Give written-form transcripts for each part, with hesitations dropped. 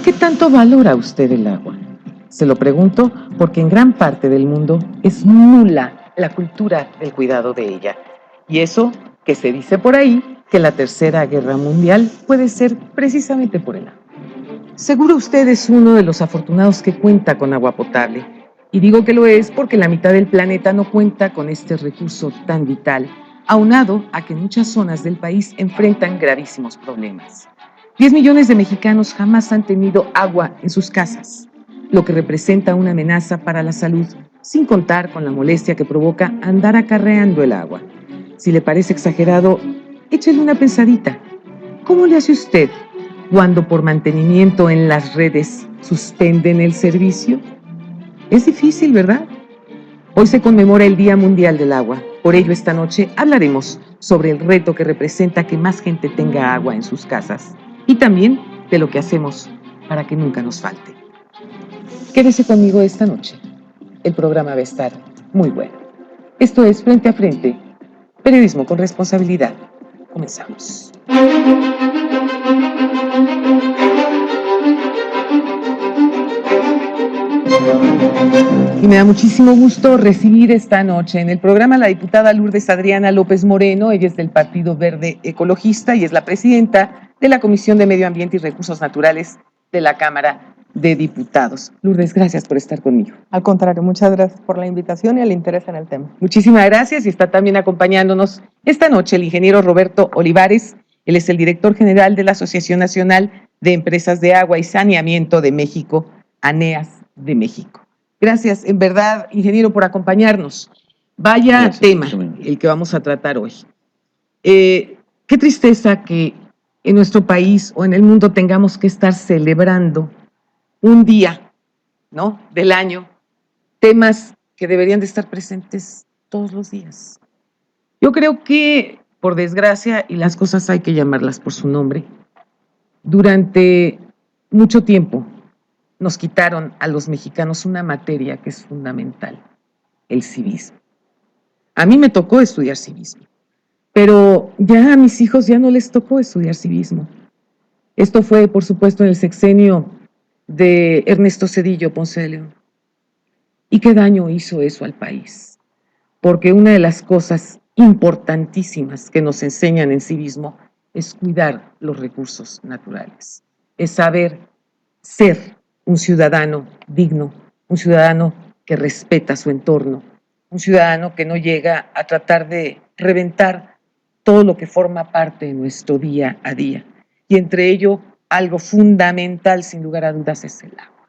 ¿Qué tanto valora usted el agua? Se lo pregunto porque en gran parte del mundo es nula la cultura del cuidado de ella. Y eso que se dice por ahí que la Tercera Guerra Mundial puede ser precisamente por el agua. Seguro usted es uno de los afortunados que cuenta con agua potable. Y digo que lo es porque la mitad del planeta no cuenta con este recurso tan vital, aunado a que muchas zonas del país enfrentan gravísimos problemas. 10 millones de mexicanos jamás han tenido agua en sus casas, lo que representa una amenaza para la salud, sin contar con la molestia que provoca andar acarreando el agua. Si le parece exagerado, échele una pensadita. ¿Cómo le hace usted cuando por mantenimiento en las redes suspenden el servicio? Es difícil, ¿verdad? Hoy se conmemora el Día Mundial del Agua. Por ello, esta noche hablaremos sobre el reto que representa que más gente tenga agua en sus casas y también de lo que hacemos para que nunca nos falte. Quédese conmigo esta noche. El programa va a estar muy bueno. Esto es Frente a Frente, periodismo con responsabilidad. Comenzamos. Y me da muchísimo gusto recibir esta noche en el programa a la diputada Lourdes Adriana López Moreno. Ella es del Partido Verde Ecologista y es la presidenta de la Comisión de Medio Ambiente y Recursos Naturales de la Cámara de Diputados. Lourdes, gracias por estar conmigo. Al contrario, muchas gracias por la invitación y el interés en el tema. Muchísimas gracias, y está también acompañándonos esta noche el ingeniero Roberto Olivares. Él es el director general de la Asociación Nacional de Empresas de Agua y Saneamiento de México, ANEAS de México. Gracias, en verdad, ingeniero, por acompañarnos. Vaya gracias, tema el que vamos a tratar hoy. Qué tristeza que en nuestro país o en el mundo tengamos que estar celebrando un día, ¿no?, del año, temas que deberían de estar presentes todos los días. Yo creo que, por desgracia, y las cosas hay que llamarlas por su nombre, durante mucho tiempo nos quitaron a los mexicanos una materia que es fundamental, el civismo. A mí me tocó estudiar civismo, pero ya a mis hijos ya no les tocó estudiar civismo. Esto fue, por supuesto, en el sexenio de Ernesto Zedillo Ponce de León. ¿Y qué daño hizo eso al país? Porque una de las cosas importantísimas que nos enseñan en civismo es cuidar los recursos naturales, es saber ser un ciudadano digno, un ciudadano que respeta su entorno, un ciudadano que no llega a tratar de reventar todo lo que forma parte de nuestro día a día. Y entre ello, algo fundamental, sin lugar a dudas, es el agua.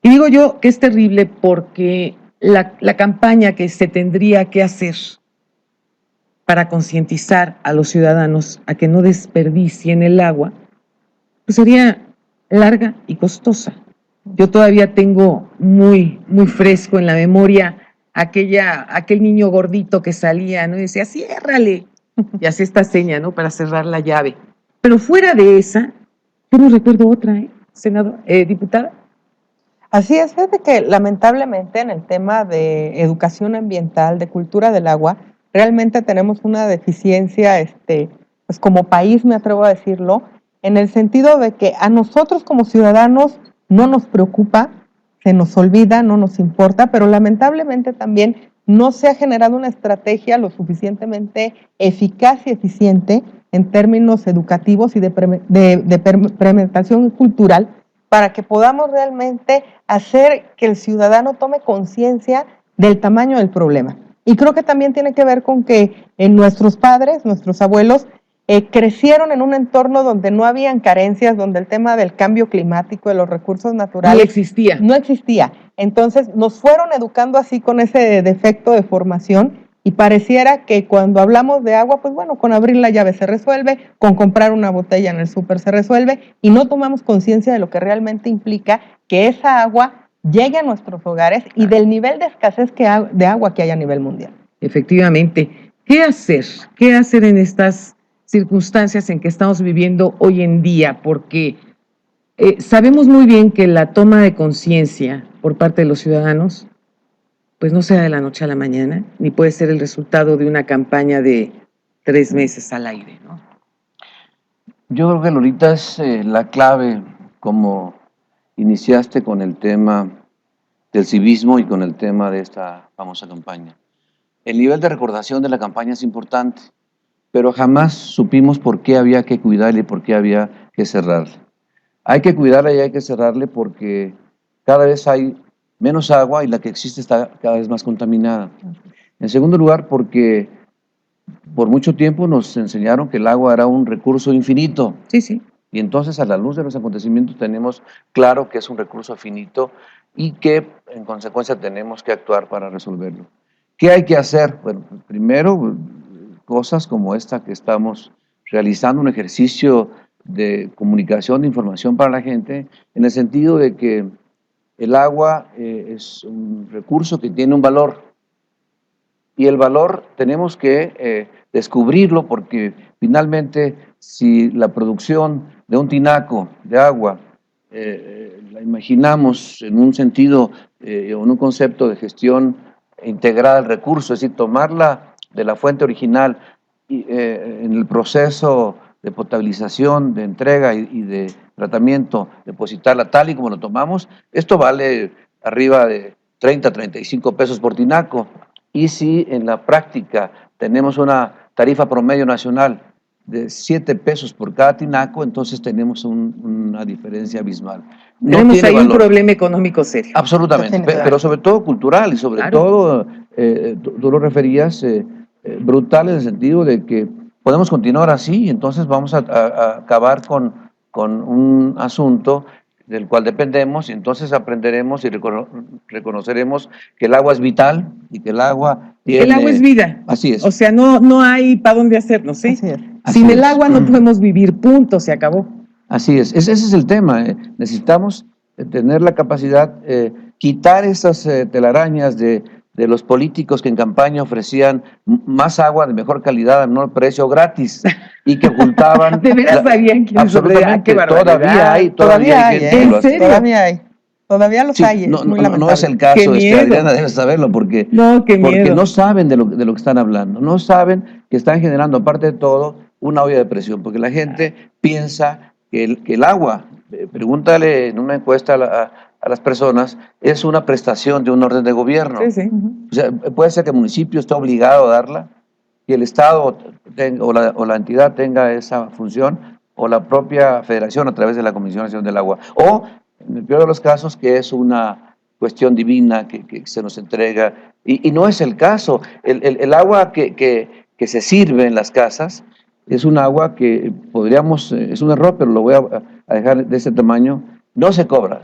Y digo yo que es terrible porque la campaña que se tendría que hacer para concientizar a los ciudadanos a que no desperdicien el agua, pues sería larga y costosa. Yo todavía tengo muy fresco en la memoria aquel niño gordito que salía, ¿no?, y decía, ciérrale, y hacía esta seña, ¿no?, para cerrar la llave. Pero fuera de esa, yo no recuerdo otra, diputada. Así es de que lamentablemente en el tema de educación ambiental, de cultura del agua, realmente tenemos una deficiencia, pues como país me atrevo a decirlo, en el sentido de que a nosotros como ciudadanos no nos preocupa, se nos olvida, no nos importa, pero lamentablemente también no se ha generado una estrategia lo suficientemente eficaz y eficiente en términos educativos y de implementación cultural para que podamos realmente hacer que el ciudadano tome conciencia del tamaño del problema. Y creo que también tiene que ver con que nuestros padres, nuestros abuelos, crecieron en un entorno donde no habían carencias, donde el tema del cambio climático, de los recursos naturales… No existía. Entonces nos fueron educando así con ese defecto de formación y pareciera que cuando hablamos de agua, pues bueno, con abrir la llave se resuelve, con comprar una botella en el súper se resuelve y no tomamos conciencia de lo que realmente implica que esa agua llegue a nuestros hogares y del nivel de escasez de agua que hay a nivel mundial. Efectivamente. ¿Qué hacer? ¿Qué hacer en estas circunstancias en que estamos viviendo hoy en día? Porque sabemos muy bien que la toma de conciencia por parte de los ciudadanos pues no sea de la noche a la mañana, ni puede ser el resultado de una campaña de 3 meses al aire, ¿no? Yo creo que ahorita es la clave como iniciaste con el tema del civismo y con el tema de esta famosa campaña. El nivel de recordación de la campaña es importante, pero jamás supimos por qué había que cuidarle y por qué había que cerrarle. Hay que cuidarla y hay que cerrarle porque cada vez hay menos agua y la que existe está cada vez más contaminada. En segundo lugar, porque por mucho tiempo nos enseñaron que el agua era un recurso infinito. Sí, sí. Y entonces, a la luz de los acontecimientos, tenemos claro que es un recurso finito y que, en consecuencia, tenemos que actuar para resolverlo. ¿Qué hay que hacer? Bueno, primero, cosas como esta que estamos realizando, un ejercicio de comunicación, de información para la gente, en el sentido de que el agua es un recurso que tiene un valor. Y el valor tenemos que descubrirlo porque finalmente si la producción de un tinaco de agua la imaginamos en un sentido o en un concepto de gestión integrada del recurso, es decir, tomarla de la fuente original y, en el proceso de potabilización, de entrega y de tratamiento, depositarla tal y como lo tomamos, esto vale arriba de 30, 35 pesos por tinaco. Y si en la práctica tenemos una tarifa promedio nacional de 7 pesos por cada tinaco, entonces tenemos una diferencia abismal. No tenemos ahí valor. Un problema económico serio. Absolutamente, pero sobre todo cultural y sobre todo, tú lo referías, brutal en el sentido de que podemos continuar así y entonces vamos a acabar con un asunto del cual dependemos y entonces aprenderemos y reconoceremos que el agua es vital y que el agua tiene... El agua es vida. Así es. O sea, no hay para dónde hacernos, ¿sí? Así es. Sin el agua no podemos vivir, punto, se acabó. Así es, ese es el tema. Necesitamos tener la capacidad, quitar esas telarañas de los políticos que en campaña ofrecían más agua de mejor calidad a menor precio gratis y que ocultaban. ¿De veras sabían que absolutamente, todavía hay gente ¿En serio? Todavía hay. Todavía los hay. No es el caso, Adriana debe saberlo porque no saben de lo que están hablando, no saben que están generando, aparte de todo, una olla de presión, porque la gente piensa que el agua, pregúntale en una encuesta a las personas, es una prestación de un orden de gobierno. Sí, sí. O sea, puede ser que el municipio esté obligado a darla, y el Estado o la entidad tenga esa función, o la propia federación a través de la Comisión Nacional del Agua, o en el peor de los casos que es una cuestión divina que se nos entrega, y no es el caso. El agua que se sirve en las casas es un agua que podríamos, es un error, pero lo voy a dejar de ese tamaño. No se cobra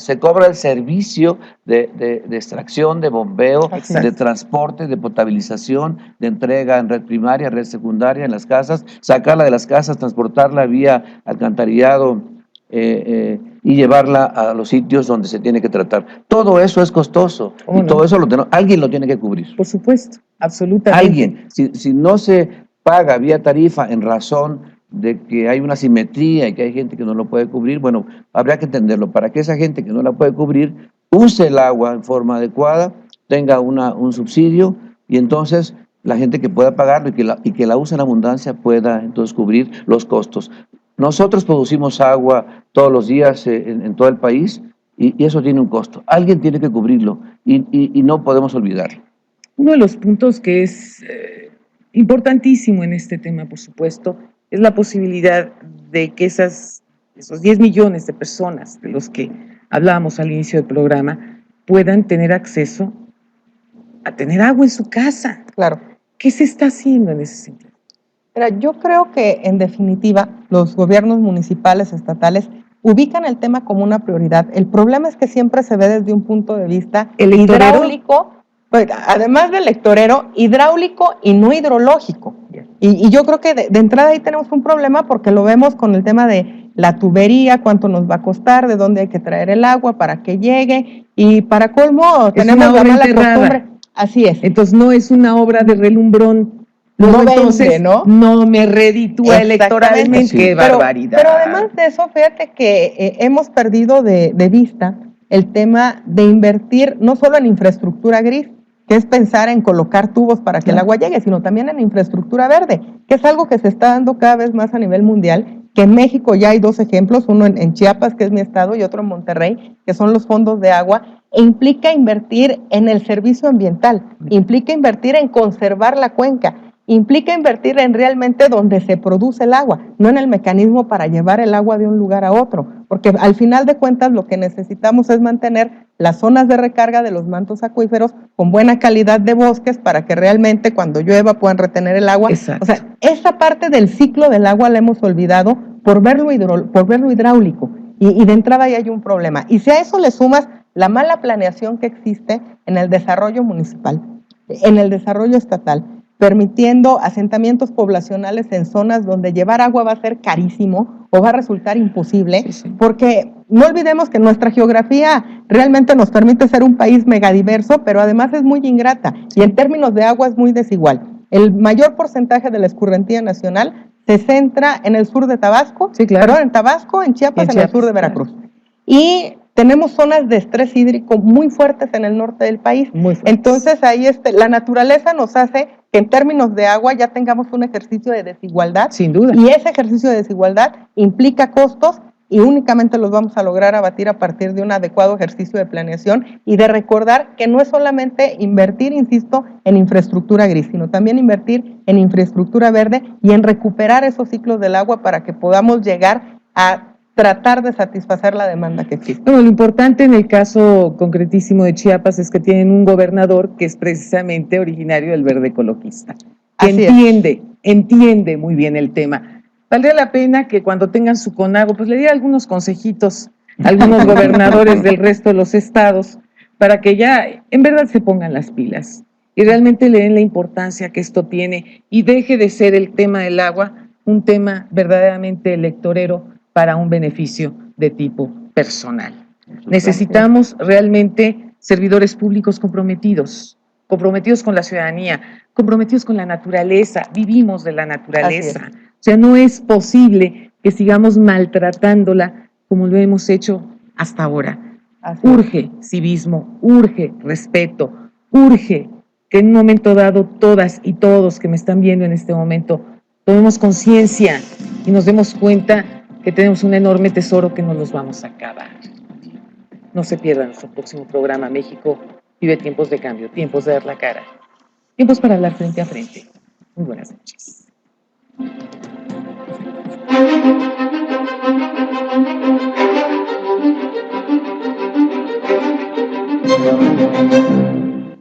el servicio de extracción, de bombeo, de transporte, de potabilización, de entrega en red primaria, red secundaria, en las casas, sacarla de las casas, transportarla vía alcantarillado y llevarla a los sitios donde se tiene que tratar. Todo eso es costoso y todo eso alguien lo tiene que cubrir. Por supuesto, absolutamente. Alguien, si no se paga vía tarifa en razón de que hay una simetría y que hay gente que no lo puede cubrir, bueno, habría que entenderlo. Para que esa gente que no la puede cubrir use el agua en forma adecuada, tenga un subsidio y entonces la gente que pueda pagarlo y que la use en abundancia pueda entonces cubrir los costos. Nosotros producimos agua todos los días en todo el país y eso tiene un costo. Alguien tiene que cubrirlo y no podemos olvidarlo. Uno de los puntos que es importantísimo en este tema, por supuesto, es la posibilidad de que esos 10 millones de personas de los que hablábamos al inicio del programa puedan tener acceso a tener agua en su casa. Claro. ¿Qué se está haciendo en ese sentido? Mira, yo creo que en definitiva los gobiernos municipales, estatales, ubican el tema como una prioridad. El problema es que siempre se ve desde un punto de vista hidráulico, pues, además del electorero, hidráulico y no hidrológico. Y yo creo que de entrada ahí tenemos un problema porque lo vemos con el tema de la tubería, cuánto nos va a costar, de dónde hay que traer el agua para que llegue, y para colmo tenemos la mala costumbre. Así es. Entonces no es una obra de relumbrón. Entonces, no me reditúa electoralmente. Sí. ¡Qué barbaridad! Pero además de eso, fíjate que hemos perdido de vista el tema de invertir no solo en infraestructura gris, que es pensar en colocar tubos para que el agua llegue, sino también en infraestructura verde, que es algo que se está dando cada vez más a nivel mundial que en México ya hay dos ejemplos, uno en Chiapas, que es mi estado, y otro en Monterrey, que son los fondos de agua, e implica invertir en el servicio ambiental, implica invertir en conservar la cuenca, implica invertir en realmente donde se produce el agua, no en el mecanismo para llevar el agua de un lugar a otro, porque al final de cuentas lo que necesitamos es mantener las zonas de recarga de los mantos acuíferos con buena calidad de bosques para que realmente cuando llueva puedan retener el agua. Exacto. O sea, esa parte del ciclo del agua la hemos olvidado por verlo hidráulico y de entrada ya hay un problema. Y si a eso le sumas la mala planeación que existe en el desarrollo municipal, en el desarrollo estatal, permitiendo asentamientos poblacionales en zonas donde llevar agua va a ser carísimo o va a resultar imposible, porque no olvidemos que nuestra geografía realmente nos permite ser un país megadiverso, pero además es muy ingrata y en términos de agua es muy desigual. El mayor porcentaje de la escurrentía nacional se centra en el sur de Tabasco, en Tabasco, en Chiapas, en el sur de Veracruz. Y tenemos zonas de estrés hídrico muy fuertes en el norte del país. Entonces ahí la naturaleza nos hace que en términos de agua ya tengamos un ejercicio de desigualdad. Sin duda. Y ese ejercicio de desigualdad implica costos y únicamente los vamos a lograr abatir a partir de un adecuado ejercicio de planeación y de recordar que no es solamente invertir, insisto, en infraestructura gris, sino también invertir en infraestructura verde y en recuperar esos ciclos del agua para que podamos llegar a tratar de satisfacer la demanda que existe. Bueno, lo importante en el caso concretísimo de Chiapas es que tienen un gobernador que es precisamente originario del verde ecologista, que entiende muy bien el tema. Valdría la pena que cuando tengan su CONAGO, pues le diera algunos consejitos a algunos gobernadores del resto de los estados para que ya en verdad se pongan las pilas y realmente le den la importancia que esto tiene y deje de ser el tema del agua un tema verdaderamente electorero para un beneficio de tipo personal. Necesitamos realmente servidores públicos comprometidos con la ciudadanía, comprometidos con la naturaleza, vivimos de la naturaleza. O sea, no es posible que sigamos maltratándola como lo hemos hecho hasta ahora. Urge civismo, urge respeto, urge que en un momento dado todas y todos que me están viendo en este momento tomemos conciencia y nos demos cuenta que tenemos un enorme tesoro que no los vamos a acabar. No se pierdan nuestro próximo programa. México vive tiempos de cambio, tiempos de dar la cara, tiempos para hablar frente a frente. Muy buenas noches.